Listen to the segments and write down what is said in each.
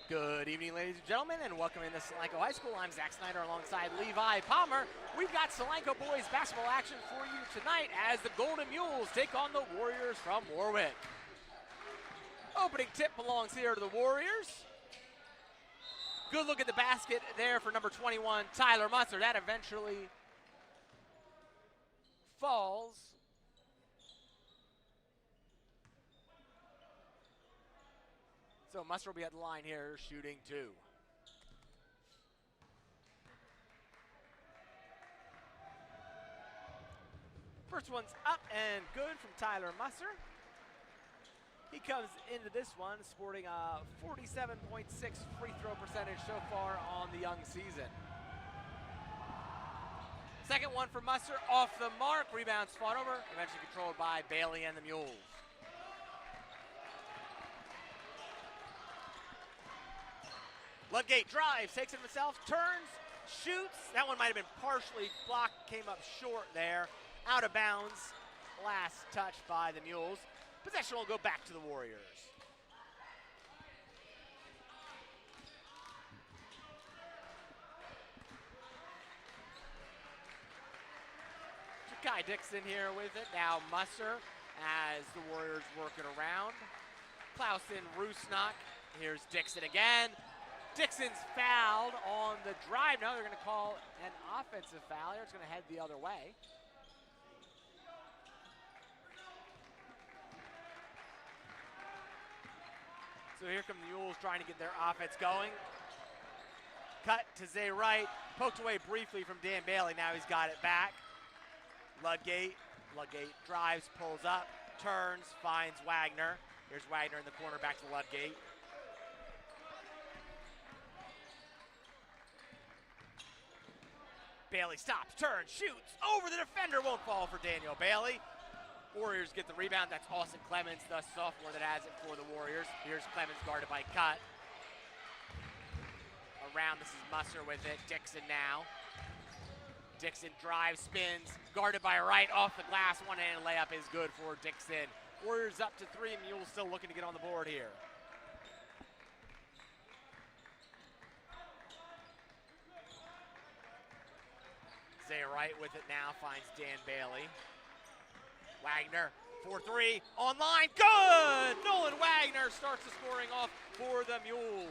Good evening, ladies and gentlemen, and welcome into Solanco High School. I'm Zach Snyder alongside Levi Palmer. We've got Solanco boys basketball action for you tonight as the Golden Mules take on the Warriors from Warwick. Opening tip belongs here to the Warriors. Good look at the basket there for number 21, Tyler Musser. That eventually falls. So Musser will be at the line here, shooting two. First one's up and good from Tyler Musser. He comes into this one sporting a 47.6 free throw percentage so far on the young season. Second one for Musser, off the mark, rebounds fought over, eventually controlled by Bailey and the Mules. Ludgate drives, takes it himself, turns, shoots. That one might have been partially blocked, came up short there. Out of bounds, last touch by the Mules. Possession will go back to the Warriors. Kai Dixon here with it. Now Musser as the Warriors work it around. Clausen, Rusnak. Here's Dixon again. Dixon's fouled on the drive. Now they're going to call an offensive foul here. It's going to head the other way. So here come the Mules trying to get their offense going. Cut to Zay Wright. Poked away briefly from Dan Bailey. Now he's got it back. Ludgate drives, pulls up, turns, finds Wagner. Here's Wagner in the corner, back to Ludgate. Bailey stops, turns, shoots, over the defender, won't fall for Daniel Bailey. Warriors get the rebound, that's Austin Clemens, the sophomore that has it for the Warriors. Here's Clemens guarded by Cut. Around, this is Musser with it, Dixon now. Dixon drives, spins, guarded by Wright, off the glass, one-handed layup is good for Dixon. Warriors up to three, Mules still looking to get on the board here. Zay Wright with it now, finds Dan Bailey. Wagner, 4-3, online, good! Nolan Wagner starts the scoring off for the Mules.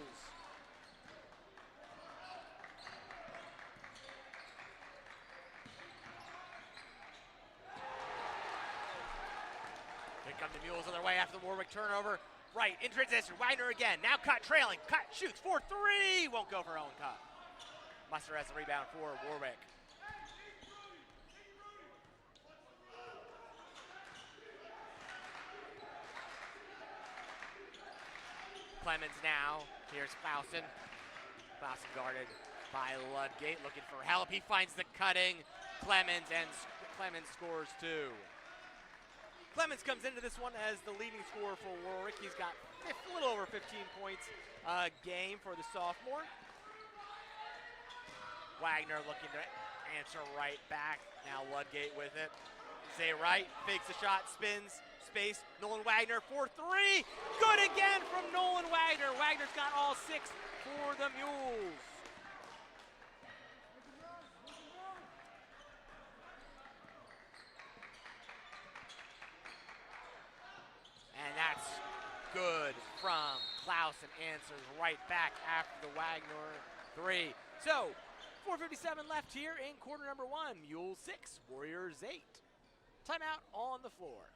Here come the Mules on their way after the Warwick turnover. Right, in transition, Wagner again, now Cut trailing, Cut shoots, 4-3, won't go for own Cut. Musser has the rebound for Warwick. Clemens now, here's Clausen. Clausen guarded by Ludgate, looking for help. He finds the cutting Clemens, and Clemens scores two. Clemens comes into this one as the leading scorer for Warwick. He's got a little over 15 points a game for the sophomore. Wagner looking to answer right back. Now Ludgate with it. Zay Wright fakes the shot, spins, space. Nolan Wagner, 4-3. Good again from Nolan Wagner. Wagner's got all six for the Mules. And that's good from Clausen, answers right back after the Wagner three. So, 4:57 left here in quarter number one. Mules 6, Warriors 8. Timeout on the floor.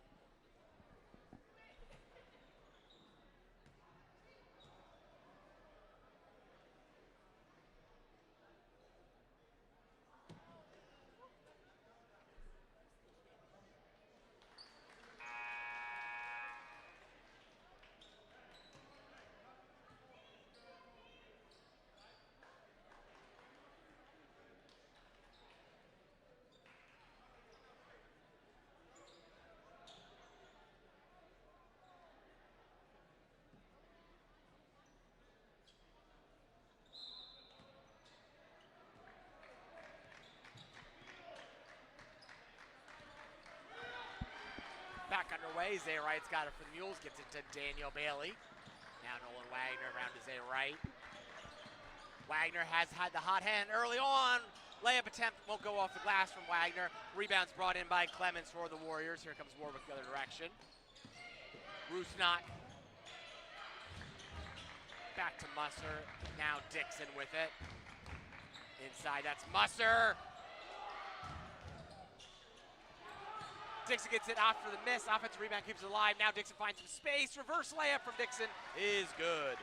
Back underway, Zay Wright's got it for the Mules, gets it to Daniel Bailey. Now Nolan Wagner around to Zay Wright. Wagner has had the hot hand early on. Layup attempt won't go off the glass from Wagner. Rebounds brought in by Clemens for the Warriors. Here comes Warwick the other direction. Rusnak. Back to Musser. Now Dixon with it. Inside, that's Musser. Dixon gets it after the miss. Offensive rebound keeps it alive. Now Dixon finds some space. Reverse layup from Dixon is good.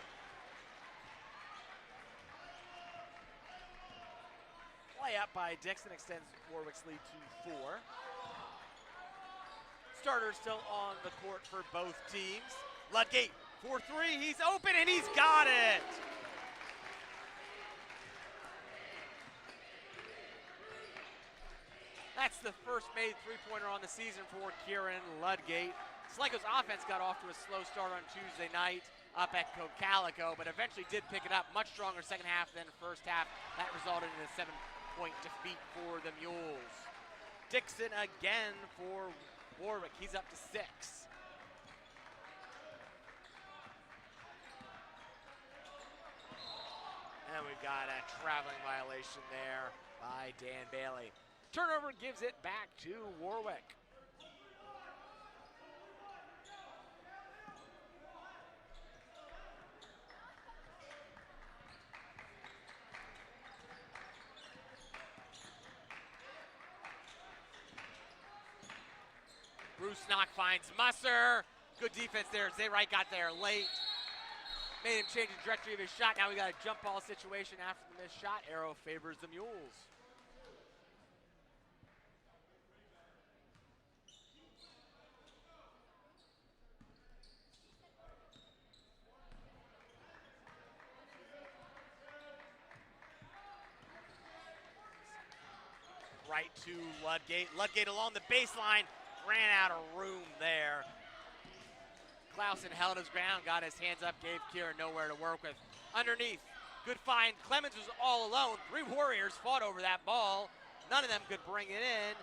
Layup by Dixon extends Warwick's lead to 4. Starters still on the court for both teams. Ludgate for 3. He's open and he's got it. That's the first made three-pointer on the season for Kieran Ludgate. Solanco's offense got off to a slow start on Tuesday night up at Cocalico, but eventually did pick it up. Much stronger second half than first half. That resulted in a 7-point defeat for the Mules. Dixon again for Warwick. He's up to 6. And we've got a traveling violation there by Dan Bailey. Turnover gives it back to Warwick. Rusnak finds Musser. Good defense there. Zayrite got there late. Made him change the trajectory of his shot. Now we got a jump ball situation after the missed shot. Arrow favors the Mules. Right to Ludgate. Ludgate along the baseline. Ran out of room there. Clausen held his ground, got his hands up, gave Kieran nowhere to work with. Underneath, good find. Clemens was all alone. 3 Warriors fought over that ball. None of them could bring it in.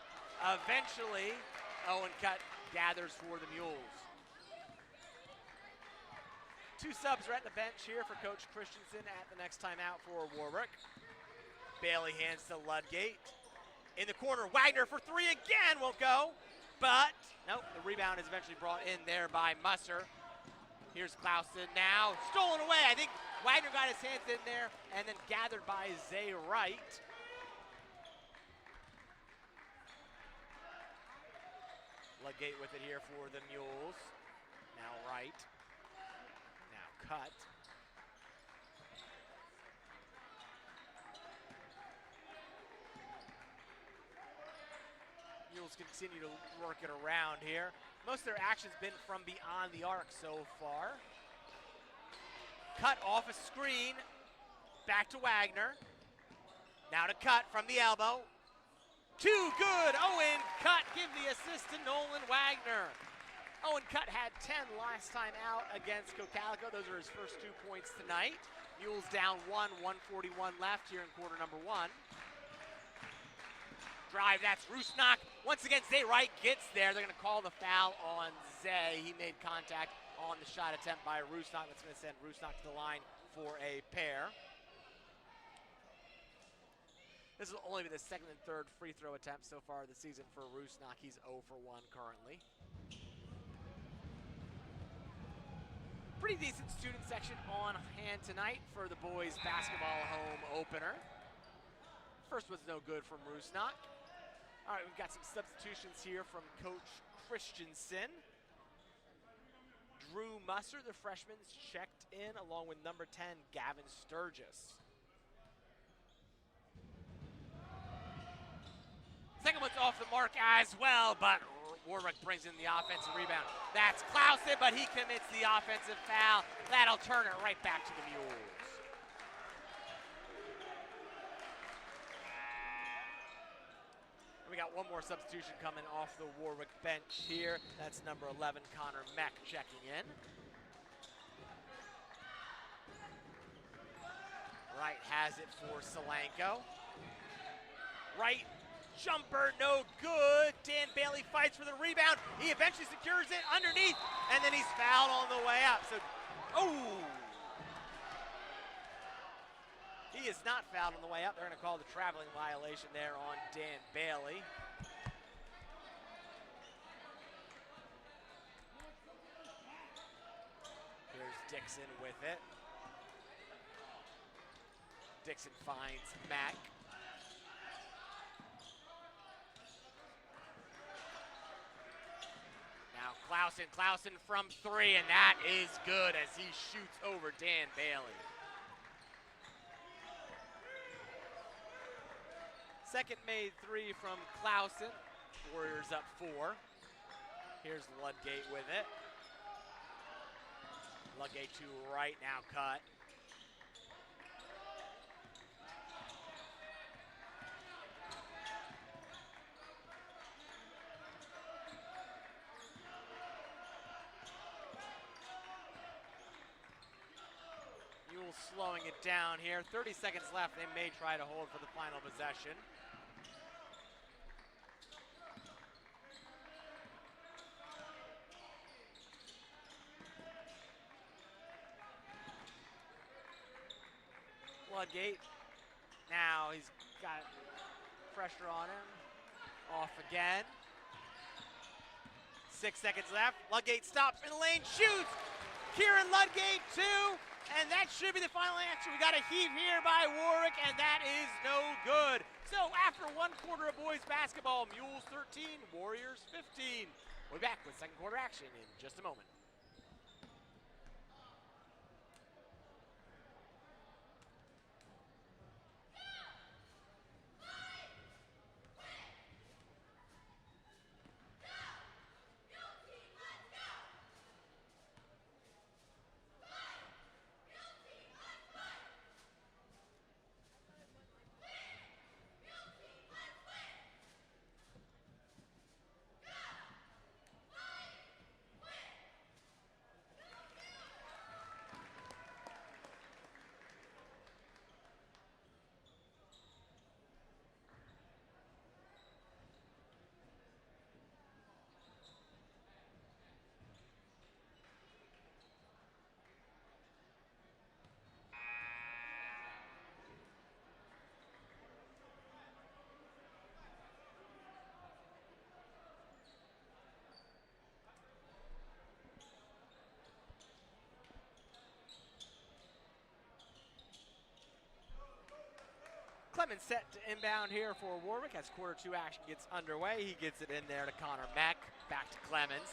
Eventually, Owen Cutt gathers for the Mules. 2 subs are at the bench here for Coach Christensen at the next timeout for Warwick. Bailey hands to Ludgate. In the corner, Wagner for 3 again, won't go. But, nope, the rebound is eventually brought in there by Musser. Here's Clausen now, stolen away. I think Wagner got his hands in there and then gathered by Zayrite. Ludgate with it here for the Mules. Now Wright, now Cutt. Mules continue to work it around here. Most of their action's been from beyond the arc so far. Cutt off a screen, back to Wagner. Now to Cutt from the elbow. Too good, Owen Cutt give the assist to Nolan Wagner. Owen Cutt had 10 last time out against Cocalico. Those are his first 2 points tonight. Mules down 1, 1:41 left here in quarter number 1. Drive, that's Rusnak. Once again, Zayrite gets there. They're gonna call the foul on Zay. He made contact on the shot attempt by Rusnak. That's gonna send Rusnak to the line for a pair. This will only be the second and third free throw attempt so far this season for Rusnak. He's 0 for 1 currently. Pretty decent student section on hand tonight for the boys basketball home opener. First was no good from Rusnak. All right, we've got some substitutions here from Coach Christensen. Drew Musser, the freshman's checked in, along with number 10, Gavin Sturgis. Second one's off the mark as well, but Warwick brings in the offensive rebound. That's Clausen, but he commits the offensive foul. That'll turn it right back to the Mules. We got one more substitution coming off the Warwick bench here. That's number 11, Connor Meck, checking in. Wright has it for Solanco. Wright, jumper, no good. Dan Bailey fights for the rebound. He eventually secures it underneath, and then he's fouled on the way up. So, oh! He He is not fouled on the way up. They're going to call the traveling violation there on Dan Bailey. Here's Dixon with it. Dixon finds Mack. Now Clausen from three, and that is good as he shoots over Dan Bailey. Second made three from Clausen. Warriors up 4. Here's Ludgate with it. Ludgate to right now, cut. Mules slowing it down here. 30 seconds left. They may try to hold for the final possession. Ludgate. Now he's got pressure on him. Off again. 6 seconds left. Ludgate stops in the lane, shoots. Kieran Ludgate, 2. And that should be the final answer. We got a heave here by Warwick, and that is no good. So after 1 quarter of boys basketball, Mules 13, Warriors 15. We'll be back with second quarter action in just a moment. Clemens set to inbound here for Warwick as quarter 2 action gets underway. He gets it in there to Connor Mack. Back to Clemens.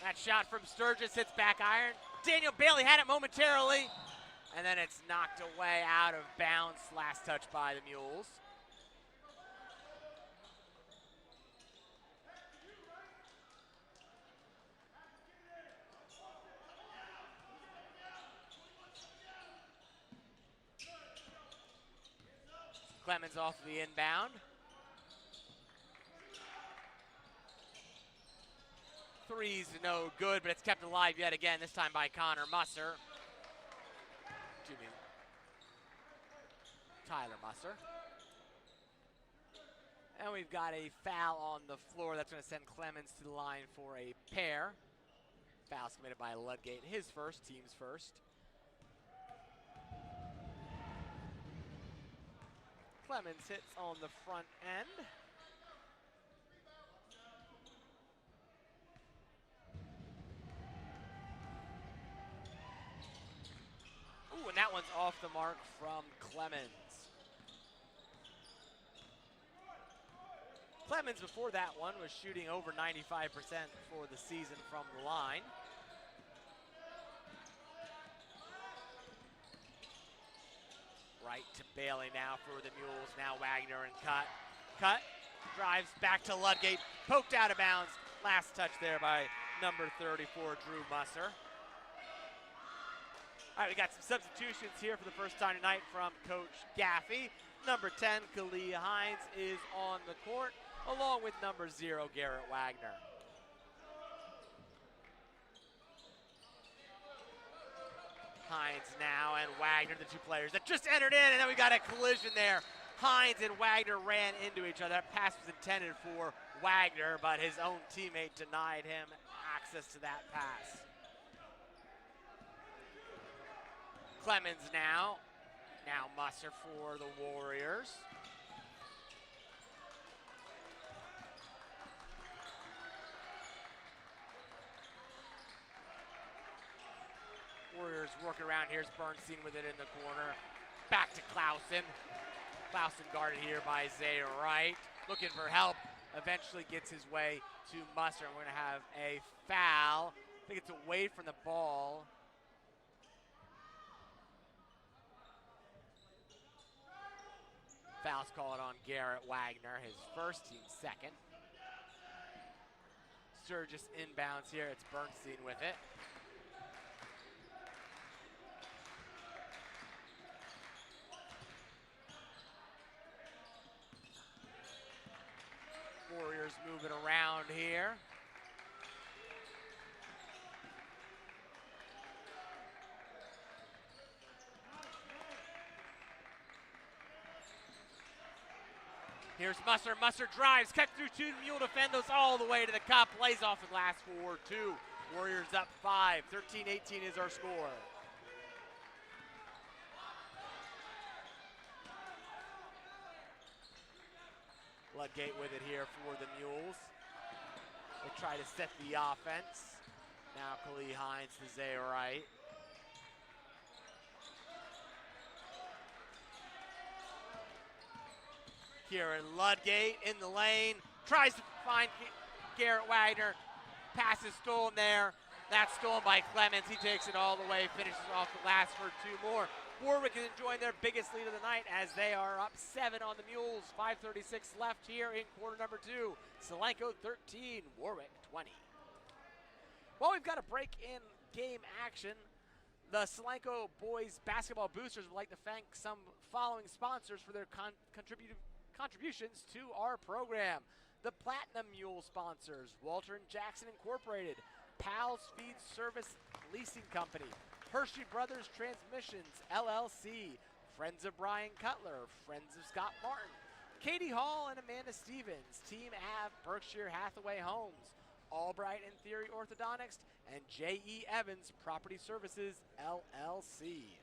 That shot from Sturgis hits back iron. Daniel Bailey had it momentarily, and then it's knocked away out of bounds. Last touch by the Mules. Clemens off the inbound. Three's no good, but it's kept alive yet again, this time by Connor Musser. Excuse me. Tyler Musser. And we've got a foul on the floor. That's going to send Clemens to the line for a pair. Foul committed by Ludgate, his first, team's first. Clemens hits on the front end. Ooh, and that one's off the mark from Clemens. Clemens, before that one, was shooting over 95% for the season from the line. Right to Bailey now for the Mules. Now Wagner and cut. Drives back to Ludgate. Poked out of bounds. Last touch there by number 34, Drew Musser. All right, we got some substitutions here for the first time tonight from Coach Gaffey. Number 10, Khalil Hines, is on the court, along with number 0, Garrett Wagner. Hines now and Wagner, the two players that just entered in, and then we got a collision there. Hines and Wagner ran into each other. That pass was intended for Wagner, but his own teammate denied him access to that pass. Clemens now. Now Musser for the Warriors. Warriors working around. Here's Bernstein with it in the corner. Back to Clausen. Clausen guarded here by Zay Wright. Looking for help. Eventually gets his way to Musser. And we're going to have a foul. I think it's away from the ball. Foul's called on Garrett Wagner, his first, team second. Sturgis inbounds here. It's Bernstein with it. Warriors moving around here. Here's Musser. Musser drives, cut through two Mule defenders all the way to the cup. Lays off the glass for two. Warriors up 5. 13-18 is our score. Ludgate with it here for the Mules. They try to set the offense. Now Khalil Hines to Zay Wright. Kieran Ludgate in the lane, tries to find Garrett Wagner. Pass is stolen there. That's stolen by Clemens. He takes it all the way, finishes off the glass for two more. Warwick is enjoying their biggest lead of the night as they are up 7 on the Mules. 5:36 left here in quarter number 2. Solanco 13, Warwick 20. Well, we've got a break in game action. The Solanco boys basketball boosters would like to thank some following sponsors for their contributions to our program. The Platinum Mule sponsors: Walter & Jackson Incorporated, Pals Feed Service Leasing Company, Hershey Brothers Transmissions LLC, Friends of Brian Cutler, Friends of Scott Martin, Katie Hall and Amanda Stevens, Team Ave Berkshire Hathaway Homes, Albright and Theory Orthodontics, and J.E. Evans Property Services LLC.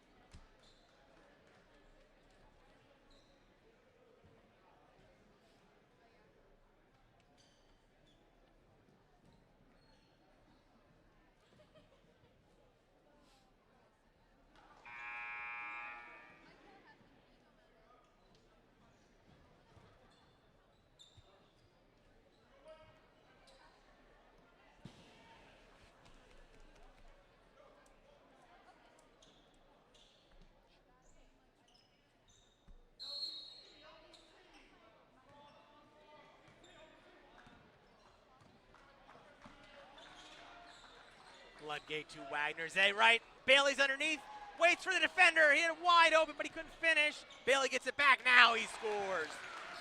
Ludgate to Wagner. Zay Wright. Bailey's underneath. Waits for the defender. He had it wide open, but he couldn't finish. Bailey gets it back. Now he scores.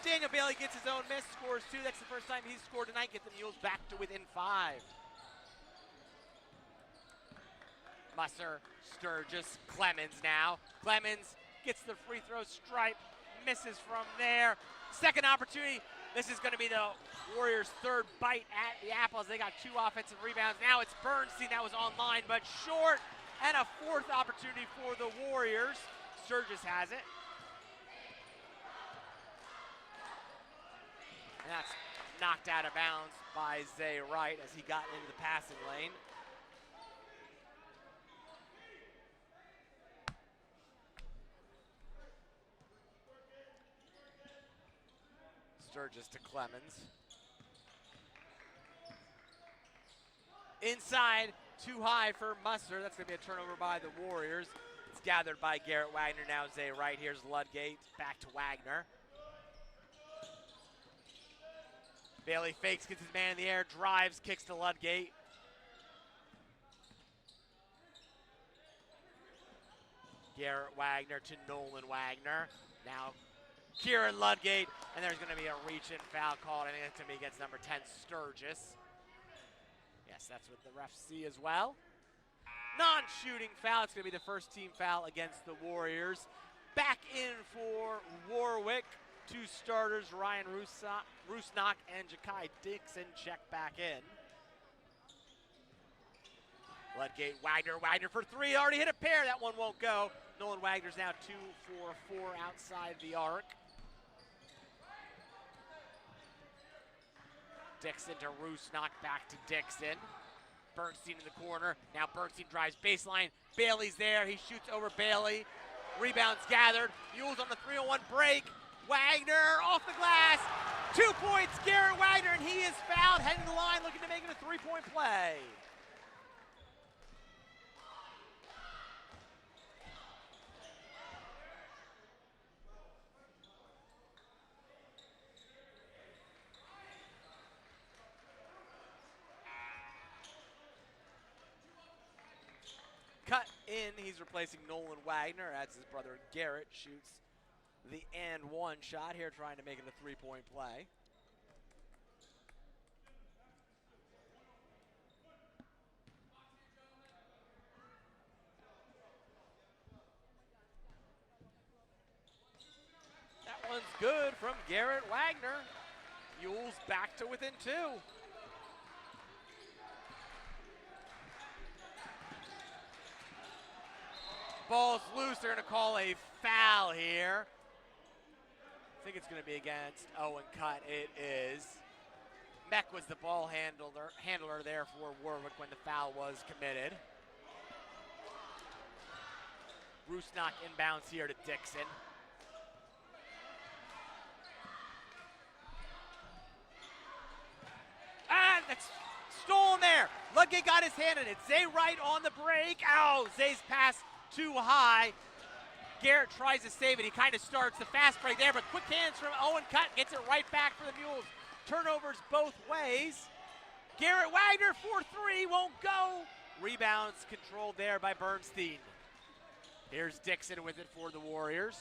Daniel Bailey gets his own miss. Scores 2. That's the first time he's scored tonight. Get the Mules back to within 5. Musser, Sturgis, Clemens now. Clemens gets the free throw stripe. Misses from there. Second opportunity. This is going to be the Warriors' third bite at the apple as they got 2 offensive rebounds. Now it's Bernstein that was online, but short. And a 4th opportunity for the Warriors. Sturgis has it. And that's knocked out of bounds by Zay Wright as he got into the passing lane. Sturgis to Clemens. Inside, too high for Musser. That's going to be a turnover by the Warriors. It's gathered by Garrett Wagner. Now Zay Wright. Here's Ludgate. Back to Wagner. Bailey fakes, gets his man in the air, drives, kicks to Ludgate. Garrett Wagner to Nolan Wagner. Now Kieran Ludgate, and there's going to be a reach-in foul called. I think it's going to be against number 10, Sturgis. Yes, that's what the refs see as well. Non-shooting foul. It's going to be the first team foul against the Warriors. Back in for Warwick. 2 starters, Ryan Rusnak and Jakai Dixon check back in. Ludgate, Wagner for three, already hit a pair, that one won't go. Nolan Wagner's now 2 for 4 outside the arc. Dixon to Roos, knocked back to Dixon. Bernstein in the corner, now Bernstein drives baseline, Bailey's there, he shoots over Bailey. Rebounds gathered, Mules on the 3-on-1 break. Wagner off the glass, 2 points, Garrett Wagner, and he is fouled, heading to the line, looking to make it a 3-point play. Cut in, he's replacing Nolan Wagner as his brother Garrett shoots the and one shot here, trying to make it a 3-point play. That one's good from Garrett Wagner. Mules back to within 2. Ball's loose, they're gonna call a foul here. I think it's gonna be against Owen Cutt, it is. Meck was the ball handler there for Warwick when the foul was committed. Roosnock inbounds here to Dixon. And that's stolen there. Ludgate got his hand in it. Zay Wright on the break. Ow, Zay's pass too high. Garrett tries to save it. He kind of starts the fast break there, but quick hands from Owen Cutt gets it right back for the Mules. Turnovers both ways. Garrett Wagner for 3, won't go. Rebounds controlled there by Bernstein. Here's Dixon with it for the Warriors.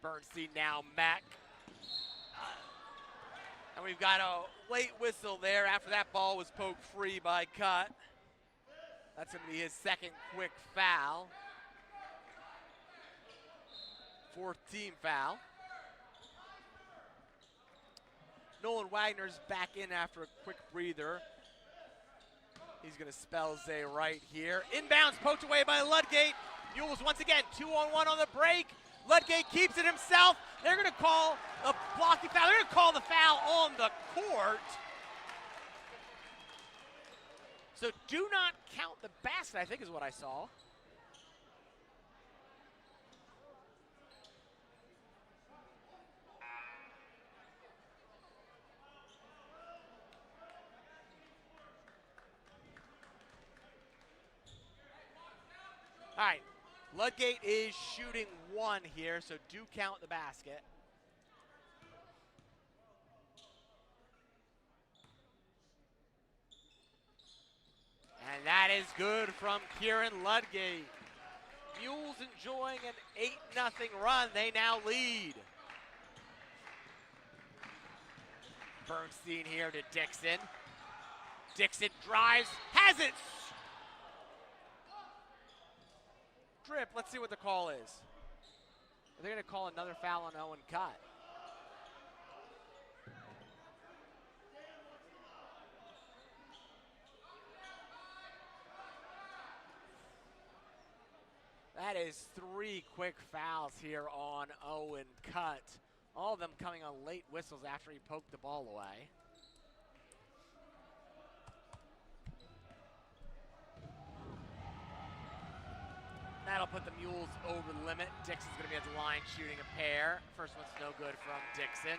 Bernstein now Mack. And we've got a late whistle there after that ball was poked free by Cutt. That's going to be his second quick foul. 4th team foul. Nolan Wagner's back in after a quick breather. He's going to spell Zay right here. Inbounds poked away by Ludgate. Mules once again 2-on-1 on the break. Ludgate keeps it himself. They're going to call a blocking foul. They're going to call the foul on the court. So do not count the basket, I think is what I saw. All right, Ludgate is shooting 1 here, so do count the basket. And that is good from Kieran Ludgate. Mules enjoying an 8-0 run. They now lead. Bernstein here to Dixon. Dixon drives, has it. Strip, let's see what the call is. They're going to call another foul on Owen Cutt. That is 3 quick fouls here on Owen Cutt. All of them coming on late whistles after he poked the ball away. That'll put the Mules over the limit. Dixon's going to be at the line shooting a pair. First one's no good from Dixon.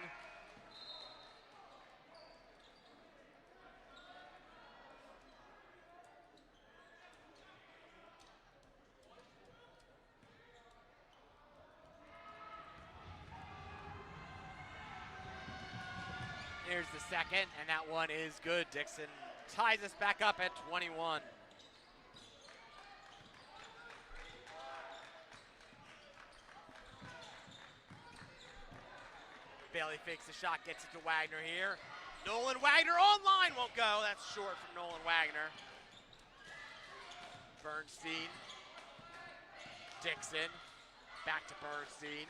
Here's the second, and that one is good. Dixon ties us back up at 21. Bailey fakes the shot, gets it to Wagner here. Nolan Wagner online, won't go. That's short from Nolan Wagner. Bernstein. Dixon. Back to Bernstein.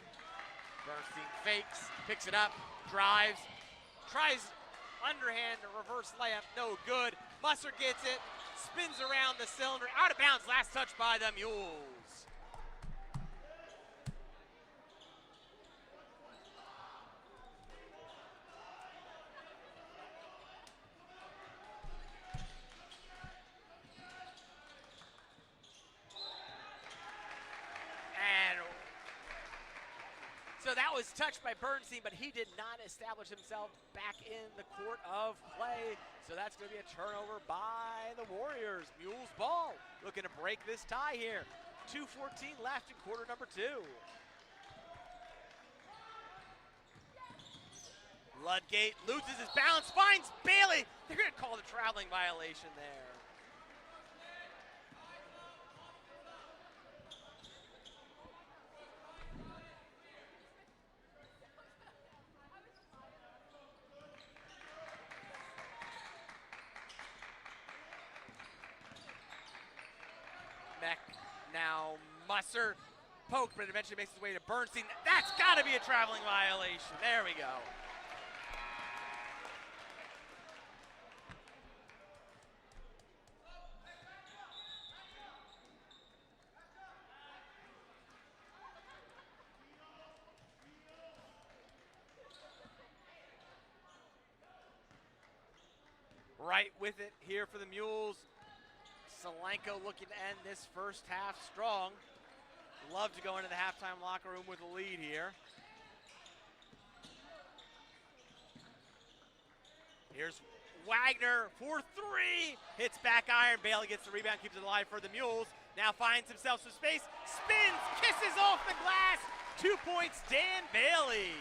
Bernstein fakes, picks it up, drives, tries underhand reverse layup, no good. Musser gets it, spins around the cylinder, out of bounds, last touch by the Mules. And so that was touched by Bernstein, but he did not establish himself back in the court of play. So that's going to be a turnover by the Warriors. Mules ball, looking to break this tie here. 2:14 left in quarter number 2. Ludgate loses his balance, finds Bailey. They're going to call the traveling violation there. Now Musser poked, but it eventually makes his way to Bernstein. That's got to be a traveling violation. There we go. Right with it here for the Mules. Solanco looking to end this first half strong. Love to go into the halftime locker room with a lead here. Here's Wagner for 3. Hits back iron. Bailey gets the rebound, keeps it alive for the Mules. Now finds himself some space. Spins, kisses off the glass. 2 points, Dan Bailey.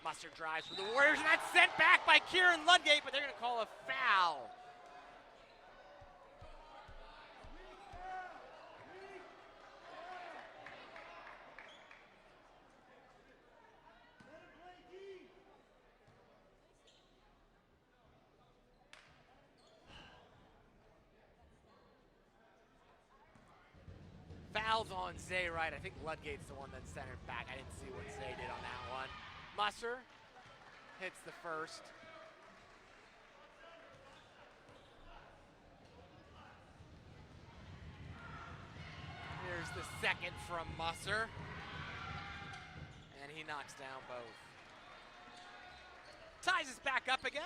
Musser drives for the Warriors, and that's sent back by Kieran Ludgate, but they're going to call a foul. Fouls on Zay Wright. I think Ludgate's the one that centered back. I didn't see what Zay did on that one. Musser hits the first. Here's the second from Musser. And he knocks down both. Ties us back up again.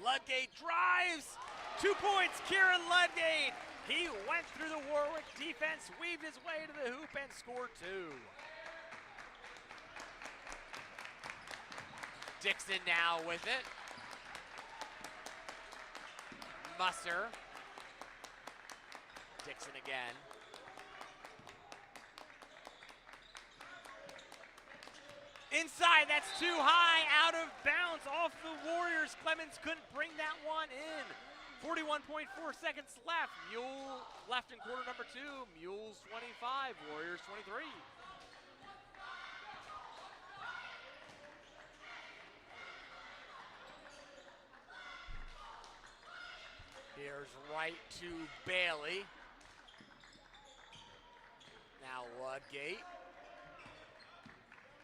Ludgate drives. 2 points, Kieran Ludgate. He went through the Warwick defense, weaved his way to the hoop, and scored 2. Dixon now with it. Musser. Dixon again. Inside, that's too high, out of bounds, off the Warriors. Clemens couldn't bring that one in. 41.4 seconds left. Mule left in quarter number 2. Mules 25, Warriors 23. Here's right to Bailey. Now Ludgate.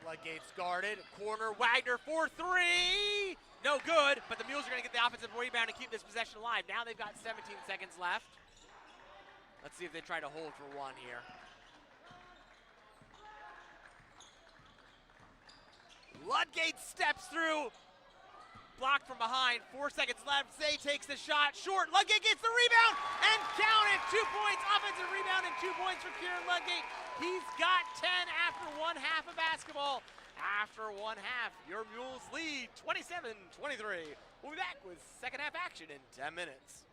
Ludgate's guarded. Corner, Wagner for 3. No good, but the Mules are going to get the offensive rebound and keep this possession alive. Now they've got 17 seconds left. Let's see if they try to hold for 1 here. Ludgate steps through. Blocked from behind. 4 seconds left. Zay takes the shot. Short. Ludgate gets the rebound and count it. 2 points. Offensive rebound and 2 points for Kieran Ludgate. He's got 10 after 1 half of basketball. After 1 half, your Mules lead 27-23. We'll be back with second half action in 10 minutes.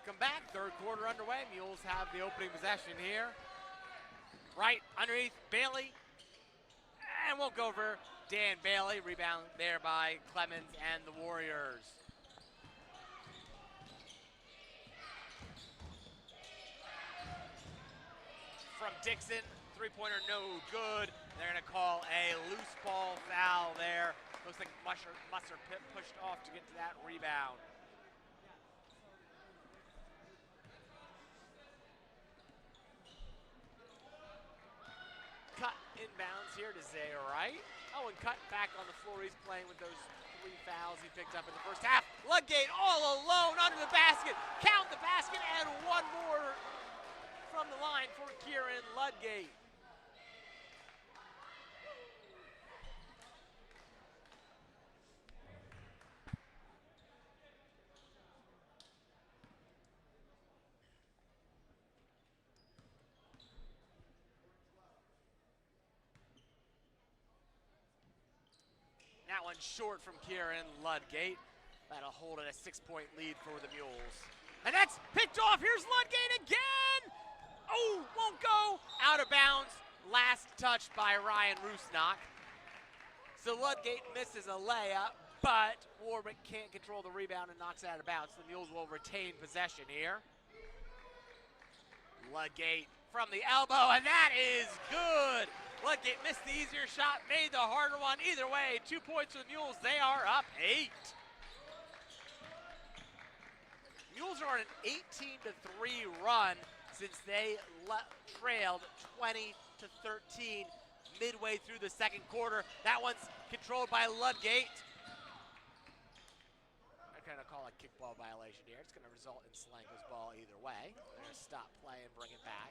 Welcome back, third quarter underway. Mules have the opening possession here. Right underneath Bailey, and won't go over Dan Bailey. Rebound there by Clemens and the Warriors. From Dixon, three-pointer no good. They're gonna call a loose ball foul there. Looks like Musser pushed off to get to that rebound. Cut inbounds here to Zay Wright. Oh, and Cut back on the floor. He's playing with those 3 fouls he picked up in the first half. Ludgate all alone under the basket. Count the basket, and one more from the line for Kieran Ludgate. That one short from Kieran Ludgate. That'll hold it a 6-point lead for the Mules. And that's picked off. Here's Ludgate again. Oh, won't go. Out of bounds. Last touch by Ryan Rusnak. So Ludgate misses a layup, but Warwick can't control the rebound and knocks it out of bounds. The Mules will retain possession here. Ludgate from the elbow, and that is good. Ludgate missed the easier shot, made the harder one. Either way, 2 points for the Mules. They are up 8. Mules are on an 18-3 run since they trailed 20-13 midway through the second quarter. That one's controlled by Ludgate. I'm going to call a kickball violation here. It's going to result in Solanco's ball either way. They're going to stop play and bring it back.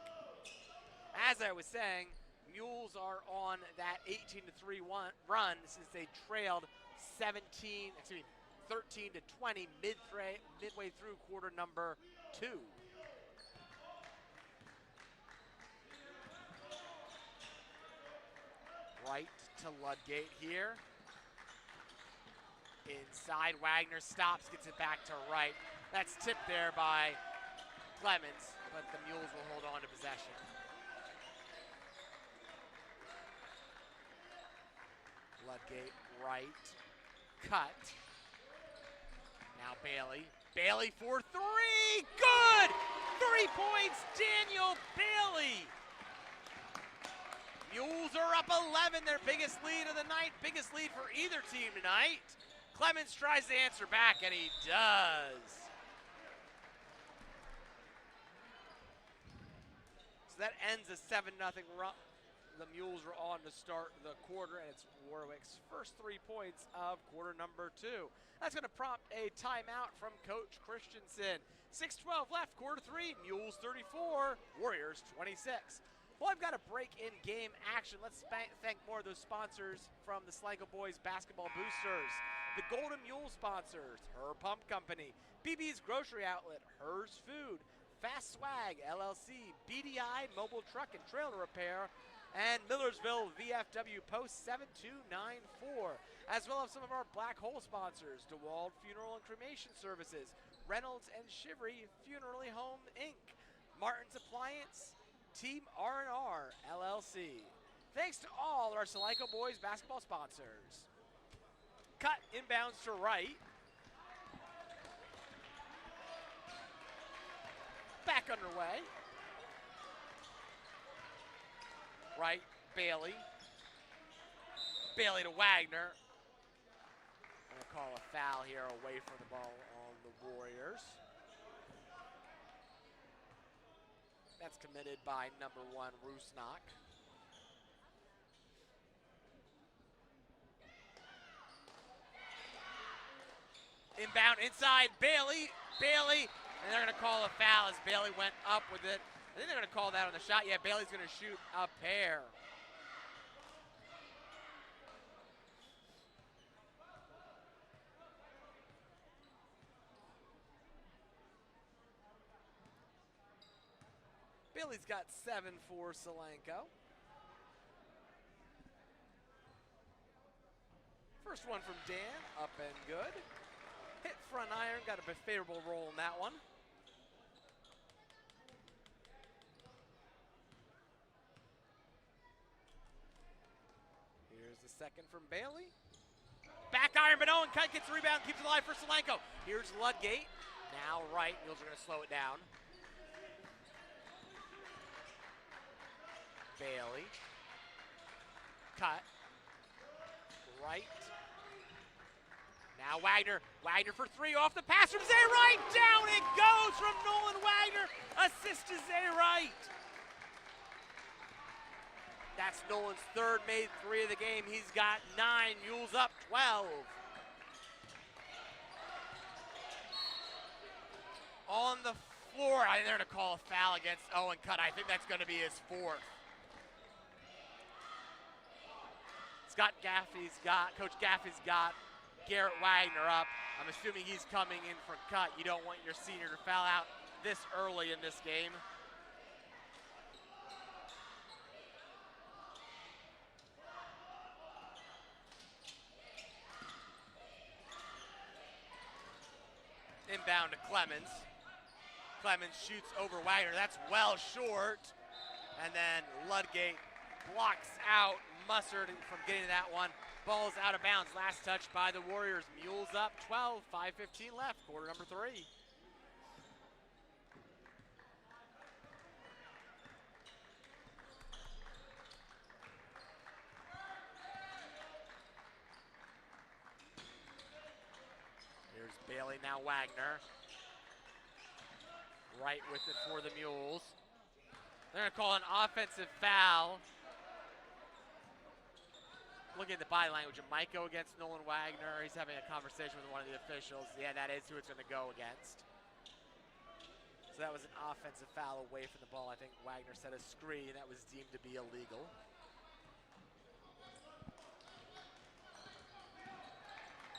As I was saying, Mules are on that 18-3 run since they trailed 13-20 midway through quarter number 2. Right to Ludgate here. Inside, Wagner stops, gets it back to Wright. That's tipped there by Clemens, but the Mules will hold on to possession. Ludgate, Wright, cut. Now Bailey. Bailey for 3, good! 3 points, Daniel Bailey. Mules are up 11, their biggest lead of the night, biggest lead for either team tonight. Clemens tries to answer back, and he does. So that ends a 7-0 run. The Mules are on to start the quarter, and it's Warwick's first 3 points of quarter number 2. That's going to prompt a timeout from Coach Christensen. 6:12 left, quarter 3, Mules 34, Warriors 26. Well, I've got a break in game action. Let's thank more of those sponsors from the Solanco Boys Basketball Boosters. The Golden Mule sponsors, Her Pump Company, BB's Grocery Outlet, Hers Food, Fast Swag LLC, BDI Mobile Truck and Trailer Repair, and Millersville VFW Post 7294, as well as some of our Black Hole sponsors, DeWald Funeral and Cremation Services, Reynolds and Shivery Funerally Home Inc., Martin's Appliance, Team R&R LLC. Thanks to all our Solanco Boys basketball sponsors. Cut inbounds to Wright. Back underway. Wright, Bailey. Bailey to Wagner. I'm going to call a foul here away from the ball on the Warriors. That's committed by number 1, Rusnak. Inbound inside, Bailey, and they're gonna call a foul as Bailey went up with it. I think they're gonna call that on the shot. Yeah, Bailey's gonna shoot a pair. Bailey's got 7 for Solanco. First one from Dan, up and good. Hit front iron, got a favorable roll in that one. second from Bailey. Back iron, but Owen Kite gets the rebound, keeps it alive for Solanco. Here's Ludgate. Now right, Mules are going to slow it down. Bailey. Cut. Right. Now Wagner. Wagner for three off the pass from Zay Wright. Down it goes from Nolan Wagner. Assist to Zay Wright. That's Nolan's third made three of the game. He's got 9. Mules up 12. On the floor, I think they're going to call a foul against Owen Cut. I think that's going to be his 4th. Coach Gaffey's got Garrett Wagner up. I'm assuming he's coming in for Cut. You don't want your senior to foul out this early in this game. Inbound to Clemens. Clemens shoots over Wagner. That's well short. And then Ludgate blocks out Mustard from getting to that one. Ball's out of bounds. Last touch by the Warriors. Mules up 12, 5:15 left, quarter number 3. Here's Bailey, now Wagner. Right with it for the Mules. They're going to call an offensive foul. Looking at the body language of Maiko against Nolan Wagner. He's having a conversation with one of the officials. Yeah, that is who it's going to go against. So that was an offensive foul away from the ball. I think Wagner set a screen that was deemed to be illegal.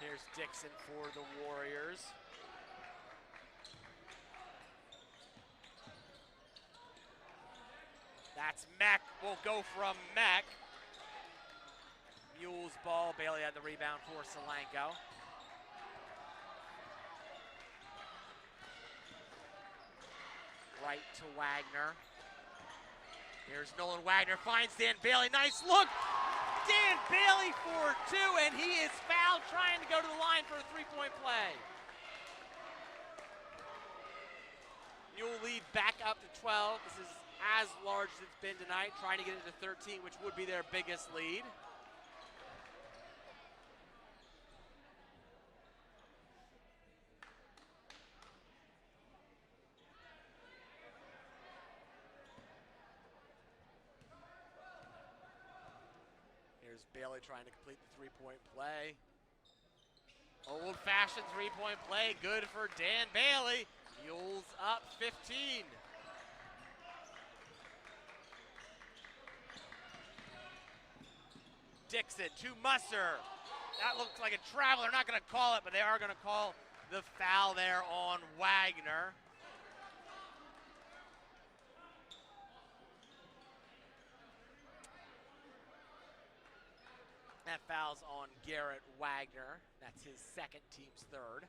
Here's Dixon for the Warriors. That's Meck. Will go from Meck. Mules ball. Bailey had the rebound for Solanco. Right to Wagner. Here's Nolan Wagner, finds Dan Bailey. Nice look. Dan Bailey for 2, and he is fouled trying to go to the line for a 3-point play. Mule lead back up to 12. This is as large as it's been tonight, trying to get it to 13, which would be their biggest lead. Here's Bailey trying to complete the 3-point play. Old-fashioned 3-point play, good for Dan Bailey. Mules up 15. Dixon to Musser. That looks like a travel. They're not going to call it, but they are going to call the foul there on Wagner. That foul's on Garrett Wagner. That's his second, team's third.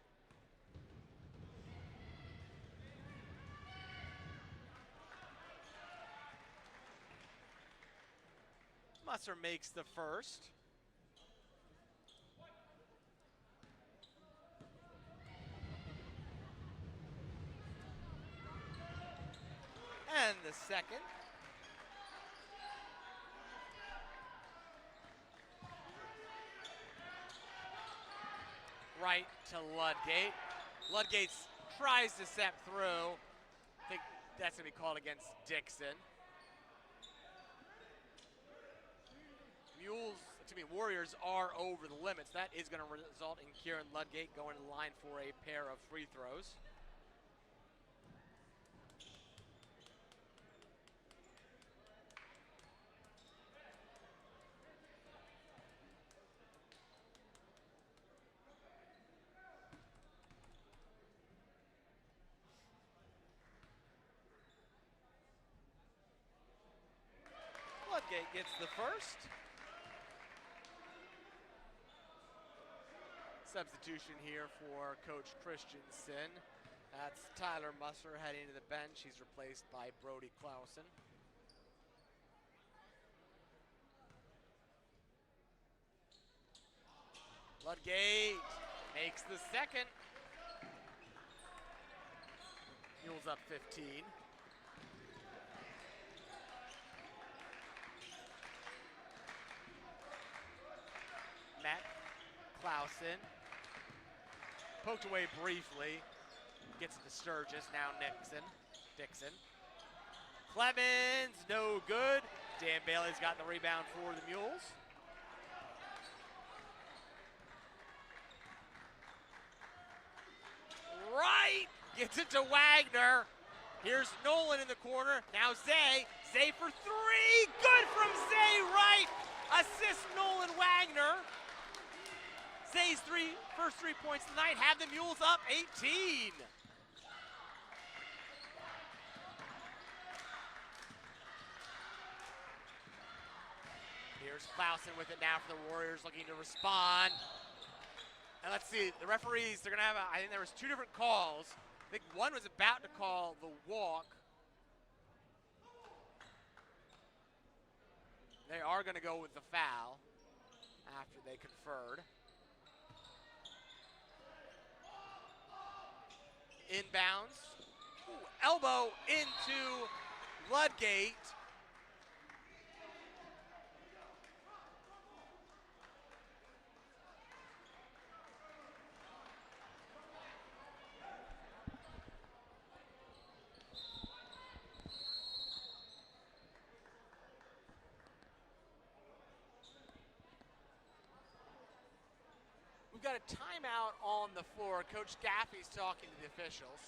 Musser makes the first. And the second. Right to Ludgate. Ludgate tries to step through. I think that's going to be called against Dixon. Warriors are over the limits. That is going to result in Kieran Ludgate going to the line for a pair of free throws. Ludgate gets the first. Substitution here for Coach Christensen. That's Tyler Musser heading to the bench. He's replaced by Brody Clausen. Ludgate makes the second. Mules up 15. Matt Clausen. Poked away briefly. Gets it to Sturgis, now Dixon. Clemens, no good. Dan Bailey's got the rebound for the Mules. Right, gets it to Wagner. Here's Nolan in the corner, now Zay. Zay for three, good from Zay, right. Assist Nolan Wagner. Zay's first 3 points tonight have the Mules up 18. Here's Clausen with it now for the Warriors, looking to respond. And let's see, the referees, they're gonna have, I think there was 2 different calls. I think one was about to call the walk. They are gonna go with the foul after they conferred. Inbounds, ooh, elbow into Ludgate. We've got a timeout on the floor. Coach Gaffey's talking to the officials.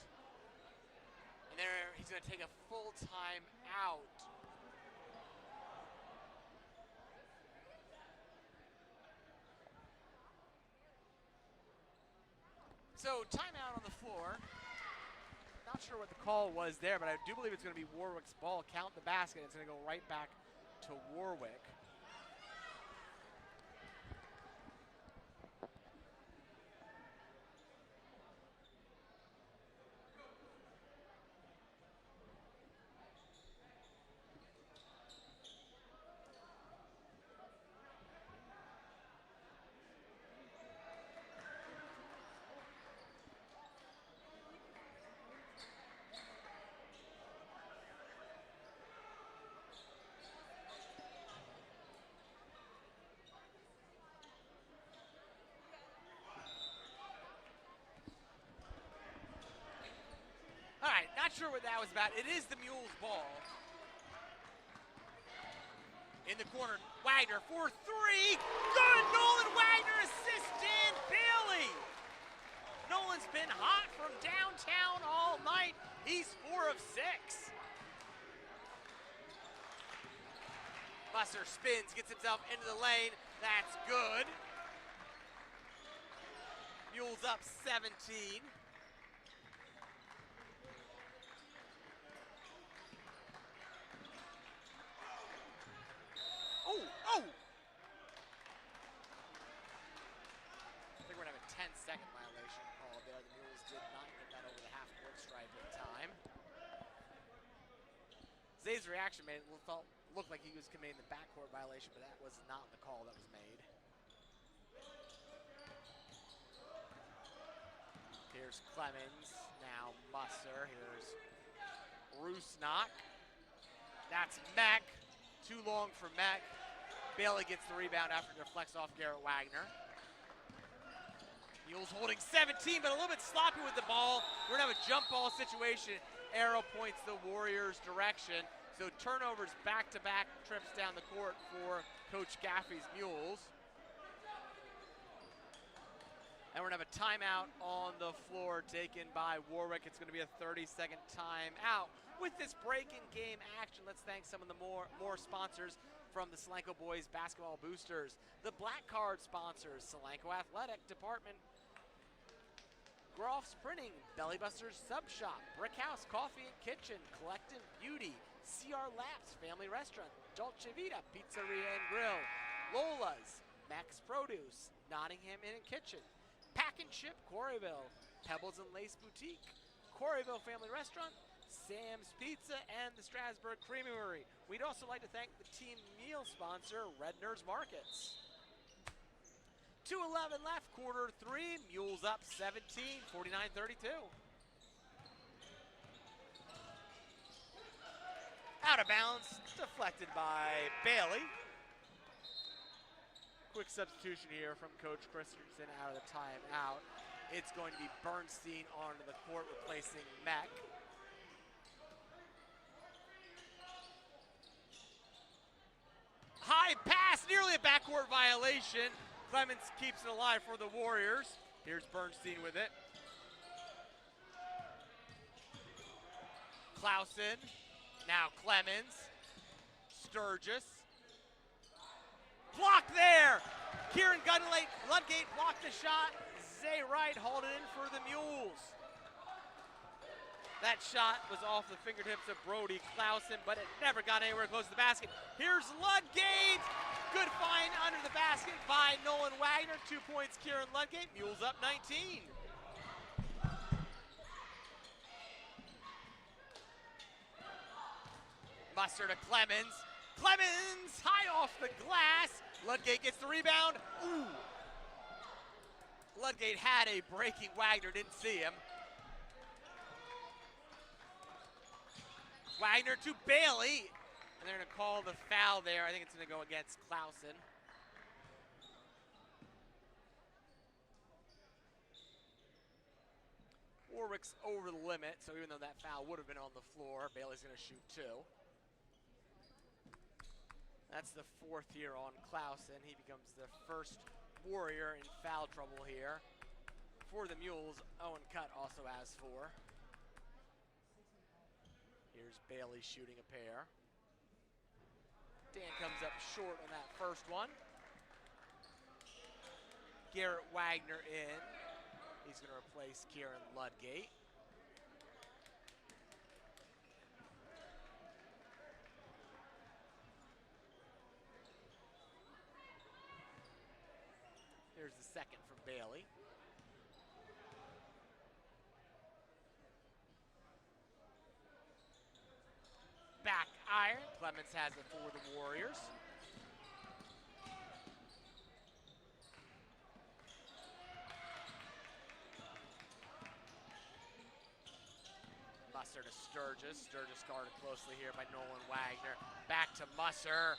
And he's going to take a full time out. So timeout on the floor. Not sure what the call was there, but I do believe it's going to be Warwick's ball. Count the basket. It's going to go right back to Warwick. All right, not sure what that was about. It is the Mules' ball. In the corner, Wagner for three. Good, Nolan Wagner assists Dan Bailey. Nolan's been hot from downtown all night. He's 4 of 6. Busser spins, gets himself into the lane. That's good. Mules up 17. Oh! I think we're gonna have a 10-second violation call there. The Mules did not get that over the half-court stripe in time. Zay's reaction made it look like he was committing the backcourt violation, but that was not the call that was made. Here's Clemens, now Musser. Here's Rusnak. That's Meck. Too long for Meck. Bailey gets the rebound after it deflects off Garrett Wagner. Mules holding 17, but a little bit sloppy with the ball. We're gonna have a jump ball situation. Arrow points the Warriors' direction. So turnovers, back-to-back trips down the court for Coach Gaffey's Mules. And we're gonna have a timeout on the floor taken by Warwick. It's gonna be a 30-second timeout. With this break in game action, let's thank some of the more sponsors from the Solanco Boys Basketball Boosters. The Black Card sponsors, Solanco Athletic Department, Groff's Printing, Belly Busters Sub Shop, Brick House Coffee and Kitchen, Collective Beauty, CR Labs Family Restaurant, Dolce Vita Pizzeria and Grill, Lola's, Max Produce, Nottingham Inn and Kitchen, Pack and Ship Quarryville, Pebbles and Lace Boutique, Quarryville Family Restaurant, Sam's Pizza, and the Strasburg Creamery. We'd also like to thank the team meal sponsor, Redner's Markets. 2:11 left, quarter three. Mules up 17, 49-32. Out of bounds, deflected by Bailey. Quick substitution here from Coach Christensen out of the timeout. It's going to be Bernstein onto the court, replacing Meck. High pass, nearly a backcourt violation. Clemens keeps it alive for the Warriors. Here's Bernstein with it. Clausen, now Clemens. Sturgis. Blocked there. Kieran Ludgate blocked the shot. Zay Wright hauled it in for the Mules. That shot was off the fingertips of Brody Clausen, but it never got anywhere close to the basket. Here's Ludgate. Good find under the basket by Nolan Wagner. 2 points, Kieran Ludgate. Mules up 19. Musser to Clemens. Clemens high off the glass. Ludgate gets the rebound. Ooh. Ludgate had a breaking. Wagner didn't see him. Wagner to Bailey. And they're going to call the foul there. I think it's going to go against Clausen. Warwick's over the limit, so even though that foul would have been on the floor, Bailey's going to shoot two. That's the fourth here on Clausen. He becomes the first Warrior in foul trouble here. For the Mules, Owen Cutt also has 4. Here's Bailey shooting a pair. Dan comes up short on that first one. Garrett Wagner in. He's going to replace Kieran Ludgate. Here's the second from Bailey. Back iron. Clemens has it for the Warriors. Musser to Sturgis. Sturgis guarded closely here by Nolan Wagner. Back to Musser.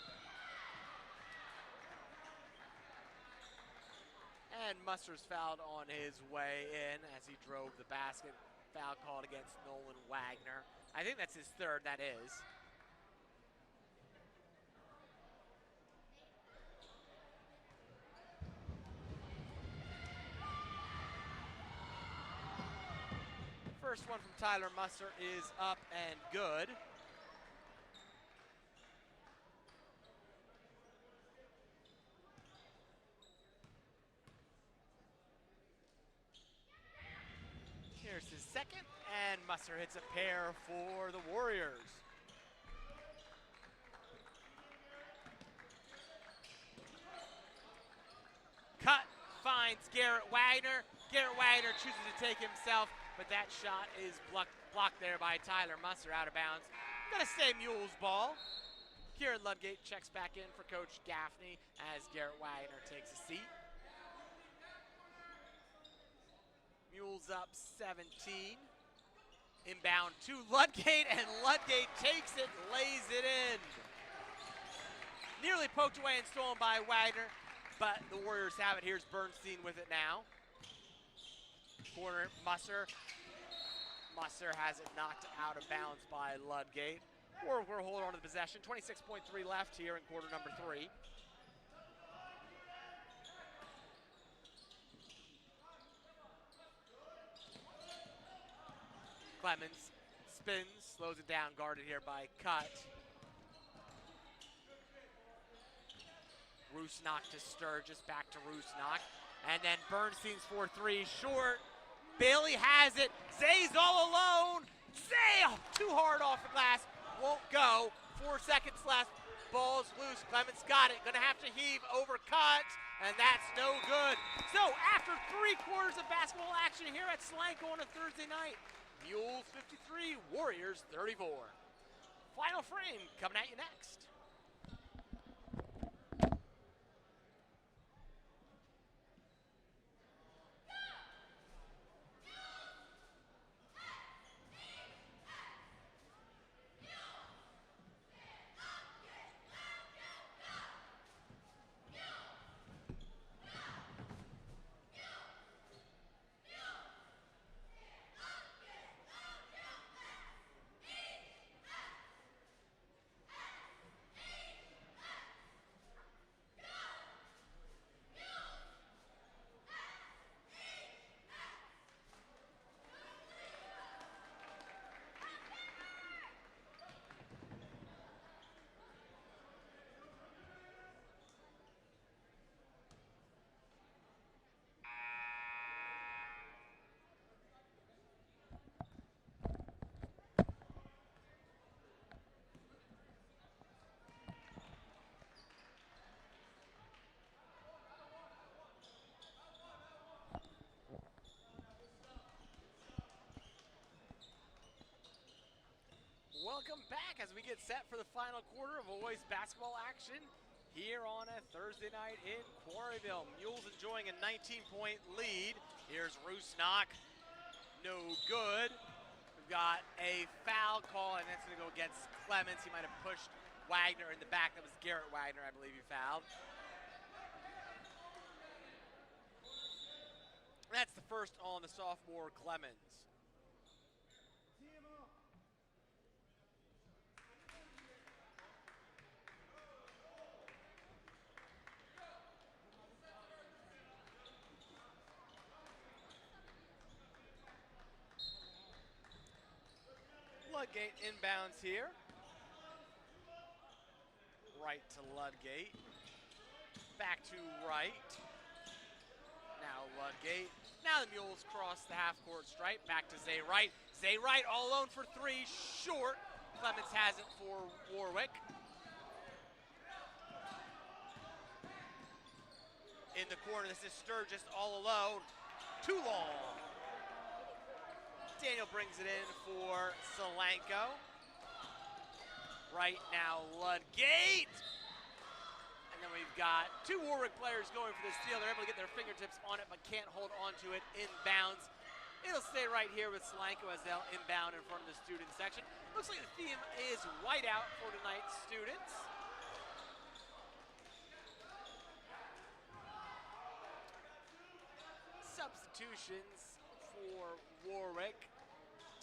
And Musser's fouled on his way in as he drove the basket. Foul called against Nolan Wagner. I think that's his third, that is. First one from Tyler Musser is up and good. Here's his second, and Musser hits a pair for the Warriors. Cut finds Garrett Wagner. Garrett Wagner chooses to take himself, but that shot is blocked there by Tyler Musser, out of bounds. Gonna stay Mules ball. Kieran Ludgate checks back in for Coach Gaffney as Garrett Wagner takes a seat. Mules up 17. Inbound to Ludgate, and Ludgate takes it, lays it in. Nearly poked away and stolen by Wagner, but the Warriors have it. Here's Bernstein with it now. Corner, Musser. Musser has it knocked out of bounds by Ludgate. Warwick will hold on to the possession. 26.3 left here in quarter number 3. Clemens spins, slows it down, guarded here by Cutt. Rusnak to Sturgis, back to Rusnak. And then Bernstein's 4-3 short. Bailey has it. Zay's all alone. Zay too hard off the glass. Won't go. 4 seconds left. Ball's loose. Clemens got it. Gonna have to heave over Cutt. And that's no good. So after 3 quarters of basketball action here at Solanco on a Thursday night, Mules 53, Warriors 34. Final frame coming at you next. Welcome back as we get set for the final quarter of boys basketball action here on a Thursday night in Quarryville. Mules enjoying a 19-point lead. Here's Rusnak, no good. We've got a foul call, and that's going to go against Clemens. He might have pushed Wagner in the back. That was Garrett Wagner, I believe, he fouled. That's the first on the sophomore Clemens. Ludgate inbounds here. Right to Ludgate. Back to right. Now Ludgate. Now the Mules cross the half-court stripe. Back to Zay Wright. Zay Wright all alone for three. Short. Clemens has it for Warwick. In the corner, this is Sturgis all alone. Too long. Daniel brings it in for Solanco. Right now, Ludgate. And then we've got two Warwick players going for the steal. They're able to get their fingertips on it, but can't hold onto it inbounds. It'll stay right here with Solanco as they'll inbound in front of the student section. Looks like the theme is whiteout for tonight's students. Substitutions for Warwick.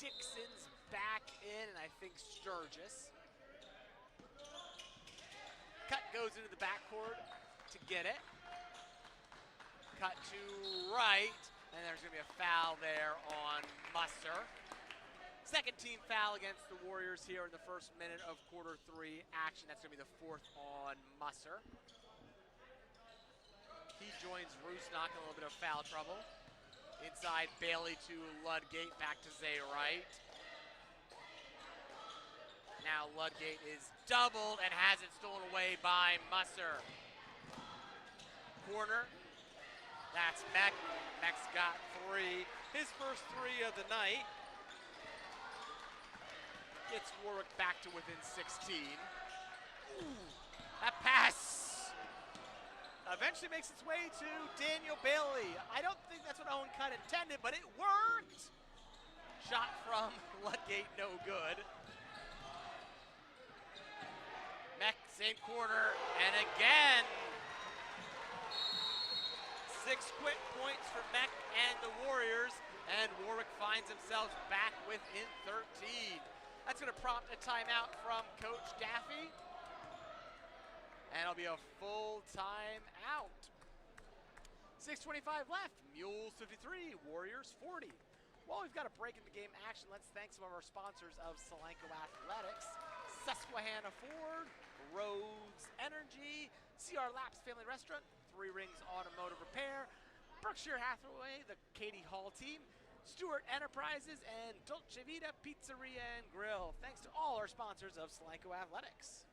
Dixon's back in, and I think Sturgis. Cut goes into the backcourt to get it. Cut to right, and there's going to be a foul there on Musser. Second team foul against the Warriors here in the first minute of quarter three action. That's going to be the fourth on Musser. He joins Rusnak in a little bit of foul trouble. Inside, Bailey to Ludgate, back to Zay Wright. Now Ludgate is doubled and has it stolen away by Musser. Corner, that's Meck. Meck's got three, his first three of the night. Gets Warwick back to within 16. Ooh, that pass eventually makes its way to Daniel Bailey. I don't think that's what Owen Cutt intended, but it worked. Shot from Ludgate, no good. Meck, same corner, and again. 6 quick points for Meck and the Warriors, and Warwick finds themselves back within 13. That's gonna prompt a timeout from Coach Daffy. And it'll be a full timeout. 6:25 left, Mules 53, Warriors 40. While we've got a break in the game action, let's thank some of our sponsors of Solanco Athletics: Susquehanna Ford, Rhodes Energy, CR Laps Family Restaurant, Three Rings Automotive Repair, Berkshire Hathaway, the Katie Hall team, Stewart Enterprises, and Dolce Vita Pizzeria and Grill. Thanks to all our sponsors of Solanco Athletics.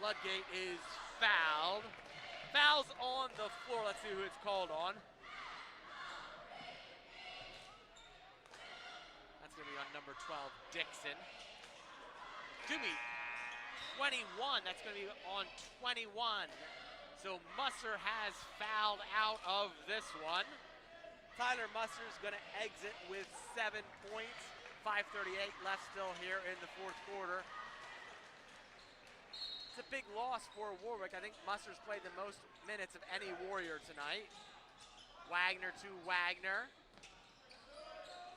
Ludgate is fouled. Fouls on the floor. Let's see who it's called on. That's going to be on number 12, Dixon. Excuse me, 21. That's going to be on 21. So Musser has fouled out of this one. Tyler Musser's going to exit with 7 points. 5:38 left still here in the fourth quarter. It's a big loss for Warwick. I think Musser's played the most minutes of any Warrior tonight. Wagner to Wagner.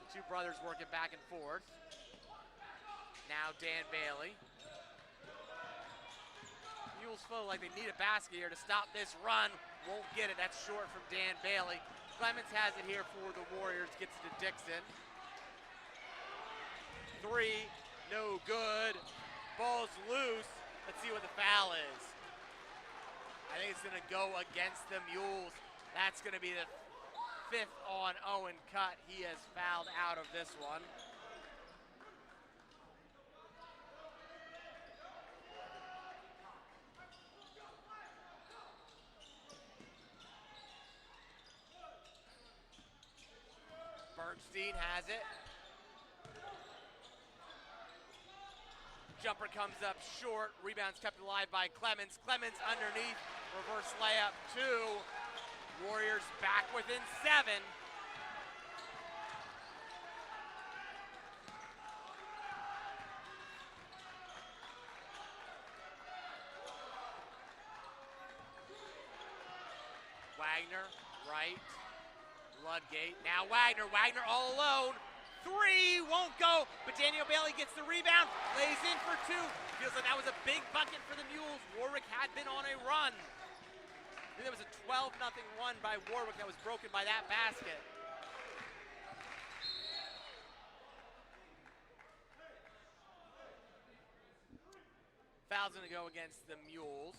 The two brothers working back and forth. Now Dan Bailey. Mules feel like they need a basket here to stop this run. Won't get it. That's short from Dan Bailey. Clemens has it here for the Warriors. Gets it to Dixon. 3, no good. Ball's loose. Let's see what the foul is. I think it's going to go against the Mules. That's going to be the 5th on Owen Cutt. He has fouled out of this one. Bernstein has it. Jumper comes up short. Rebound's kept alive by Clemens. Clemens underneath. Reverse layup 2. Warriors back within 7. Wagner, right. Ludgate. Now Wagner. Wagner all alone. 3 won't go, but Daniel Bailey gets the rebound, lays in for 2. Feels like that was a big bucket for the Mules. Warwick had been on a run. I think there was a 12-0 run by Warwick that was broken by that basket. Foul's gonna go against the Mules.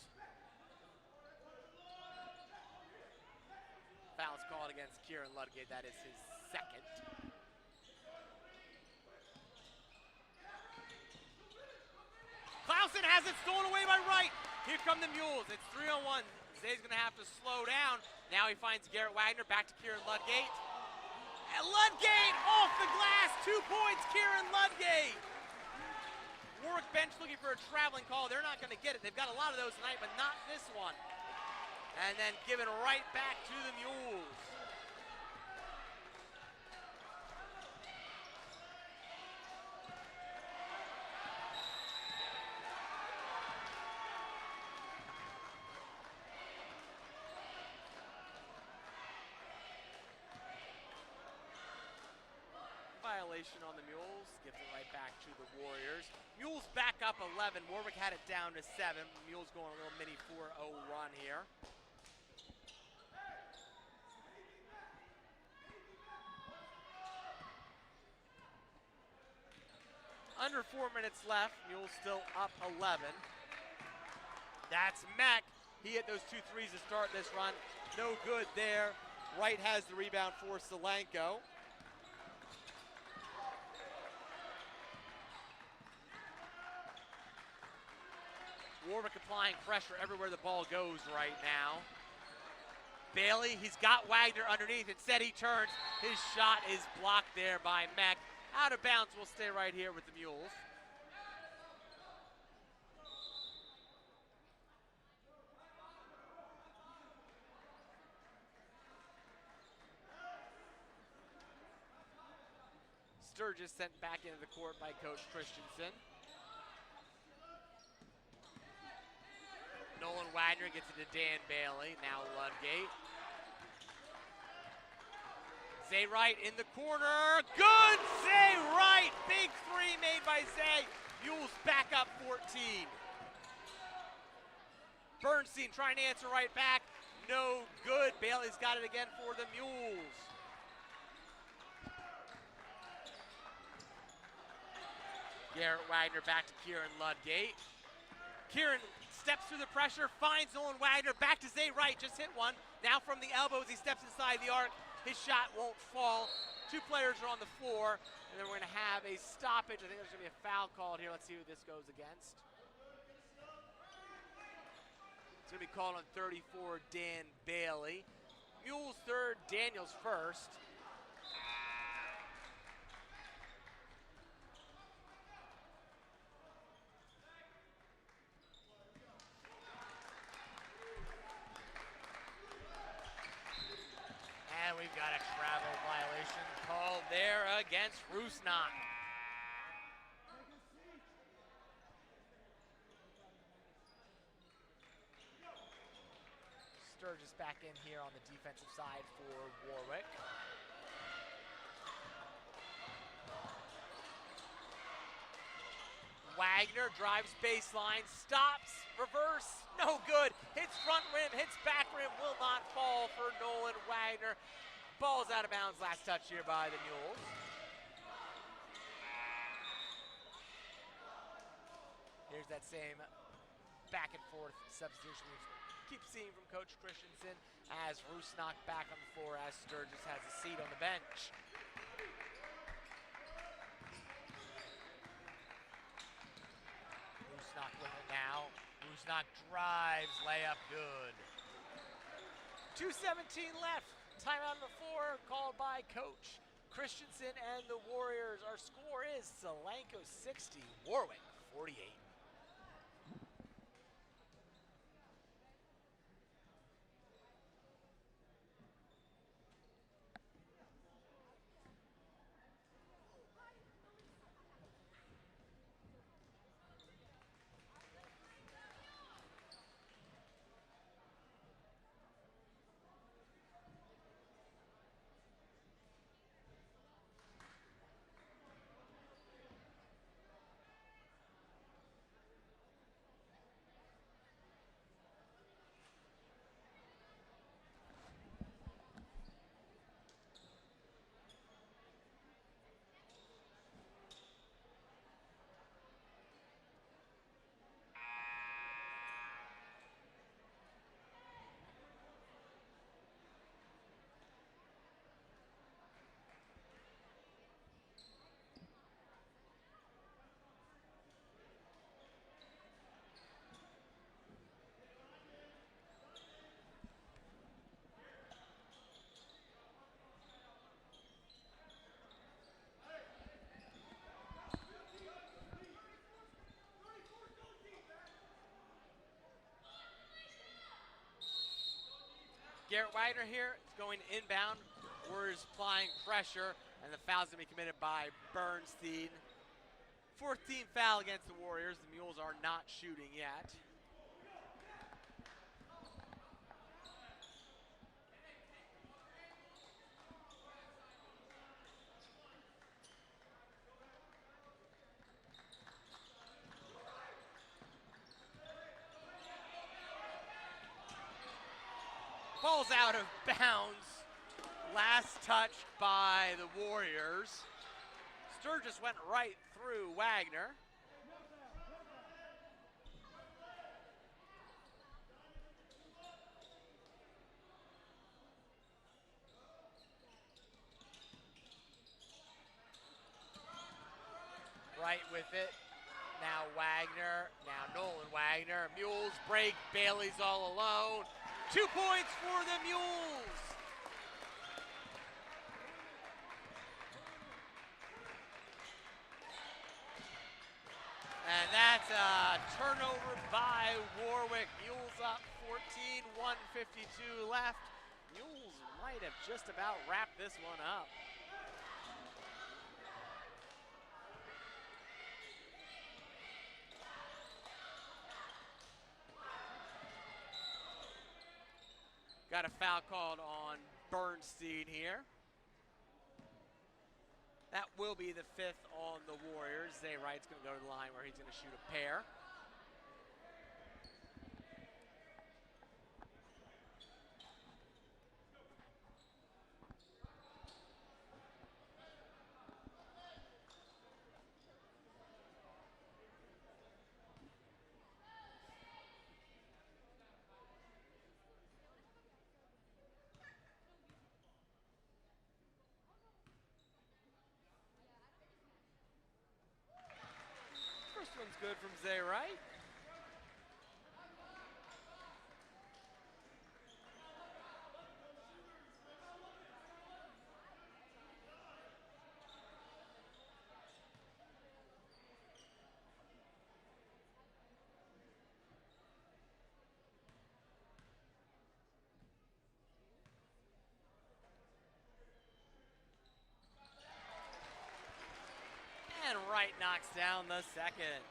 Foul's called against Kieran Ludgate. That is his 2nd. Clausen has it stolen away by Wright. Here come the Mules. It's 3-on-1. Zay's gonna have to slow down. Now he finds Garrett Wagner, back to Kieran Ludgate. And Ludgate off the glass, 2 points, Kieran Ludgate. Warwick bench looking for a traveling call. They're not gonna get it. They've got a lot of those tonight, but not this one. And then given right back to the Mules. Violation on the Mules, gives it right back to the Warriors. Mules back up 11. Warwick had it down to 7. Mules going a little mini 4-0 run here. Under 4 minutes left. Mules still up 11. That's Mack. He hit those 2 threes to start this run. No good there. Wright has the rebound for Solanco. Warwick applying pressure everywhere the ball goes right now. Bailey, he's got Wagner underneath. Instead he turns. His shot is blocked there by Mack. Out of bounds, will stay right here with the Mules. Sturgis sent back into the court by Coach Christensen. Nolan Wagner gets it to Dan Bailey, now Ludgate. Zay Wright in the corner, good! Zay Wright, big 3 made by Zay. Mules back up 14. Bernstein trying to answer right back, no good. Bailey's got it again for the Mules. Garrett Wagner back to Kieran Ludgate. Kieran steps through the pressure, finds Nolan Wagner, back to Zay Wright, just hit one. Now from the elbows, he steps inside the arc. His shot won't fall. 2 players are on the floor, and then we're gonna have a stoppage. I think there's gonna be a foul called here. Let's see who this goes against. It's going to be called on 34, Dan Bailey. Mules third, Daniels first. And we've got a travel violation called there against Rusnak. Sturgis back in here on the defensive side for Warwick. Wagner drives baseline, stops, reverse, no good. Hits front rim, hits back rim, will not fall for Nolan Wagner. Ball's out of bounds, last touch here by the Mules. Here's that same back and forth substitution we keep seeing from Coach Christensen as Rusnak back on the floor as Sturgis has a seat on the bench. Rusnak with it now. Rusnak drives, layup good. 2:17 left. Timeout on the floor called by Coach Christensen and the Warriors. Our score is Solanco 60, Warwick 48. Garrett Wagner here is going inbound. Warriors applying pressure, and the foul's going to be committed by Bernstein. 14th foul against the Warriors. The Mules are not shooting yet. Ball's out of bounds. Last touch by the Warriors. Sturgis went right through Wagner. Right with it. Now Wagner, now Nolan Wagner. Mules break, Bailey's all alone. 2 points for the Mules. And that's a turnover by Warwick. Mules up 14, 1:52 left. Mules might have just about wrapped this one up. Got a foul called on Bernstein here. That will be the 5th on the Warriors. Zay Wright's going to go to the line where he's going to shoot a pair. First one's good from Zay Wright. Wright knocks down the second.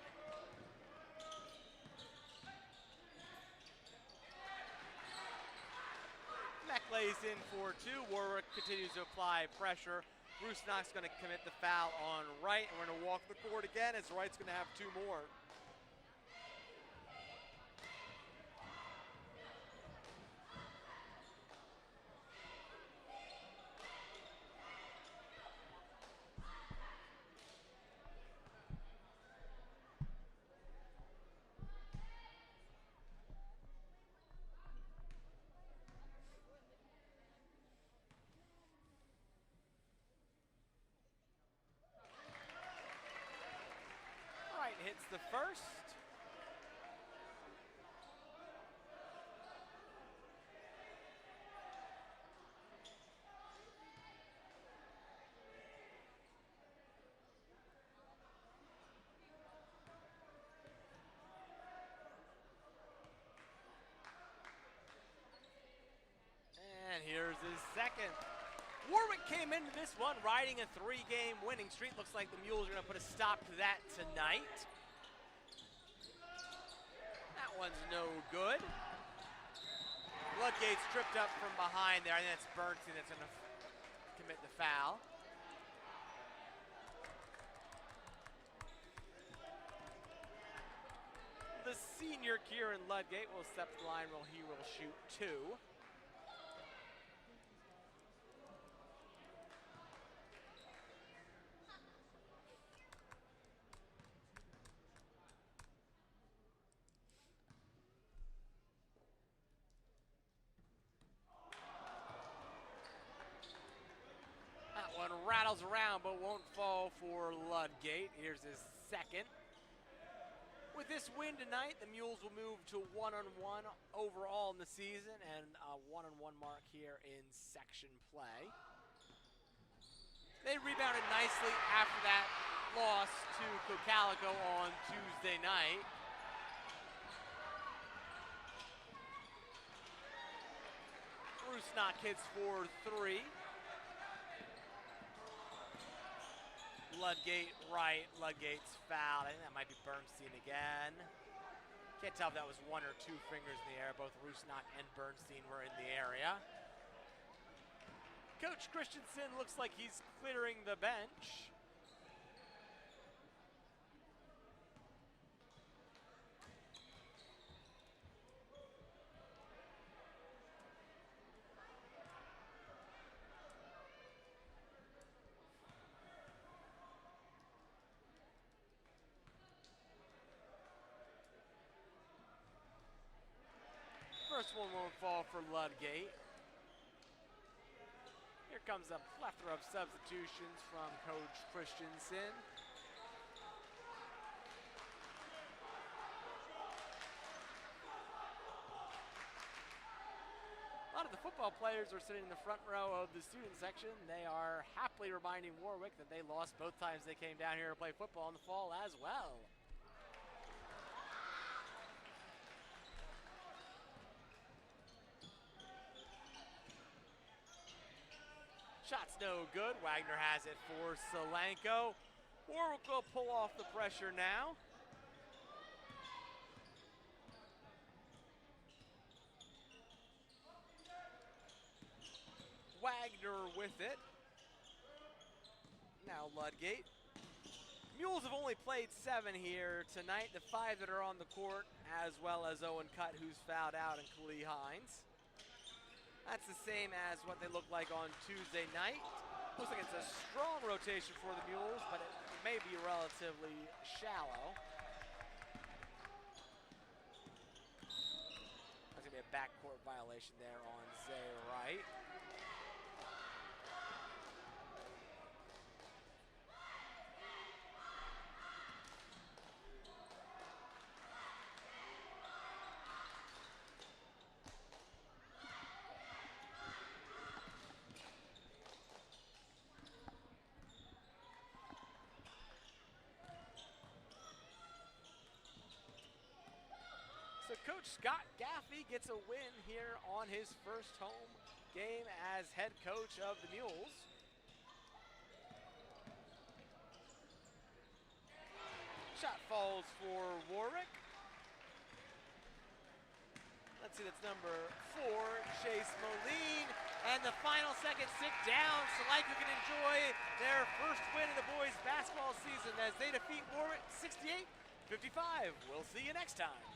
Beck lays in for two. Warwick continues to apply pressure. Rusnak's going to commit the foul on Wright, and we're going to walk the court again as Wright's going to have two more. Wright hits the first. And here's his second. Warwick came into this one riding a 3-game winning streak. Looks like the Mules are going to put a stop to that tonight. That one's no good. Ludgate's tripped up from behind there. I think that's Bernstein that's going to commit the foul. The senior Kieran Ludgate will step to the line where he will shoot two. That one rattles around but won't fall for Ludgate. Here's his second. With this win tonight, the Mules will move to 1-on-1 overall in the season and a 1-on-1 mark here in section play. They rebounded nicely after that loss to Cocalico on Tuesday night. Rusnak hits for three. Ludgate right, Ludgate's fouled. I think that might be Bernstein again. Can't tell if that was one or two fingers in the air. Both Rusnak and Bernstein were in the area. Coach Christensen looks like he's clearing the bench. First one won't fall for Ludgate. Here comes a plethora of substitutions from Coach Christensen. A lot of the football players are sitting in the front row of the student section. They are happily reminding Warwick that they lost both times they came down here to play football in the fall as well. Shot's no good. Wagner has it for Solanco. Warwick will pull off the pressure now. Wagner with it. Now Ludgate. Mules have only played 7 here tonight. The 5 that are on the court, as well as Owen Cutt, who's fouled out, and Khalil Hines. That's the same as what they looked like on Tuesday night. Looks like it's a strong rotation for the Mules, but it may be relatively shallow. That's gonna be a backcourt violation there on Zay Wright. So Coach Scott Gaffey gets a win here on his first home game as head coach of the Mules. shot falls for Warwick. Let's see, that's number 4, Chase Moline. And the final seconds tick down. Solanco can enjoy their first win in the boys basketball season as they defeat Warwick 68-55. We'll see you next time.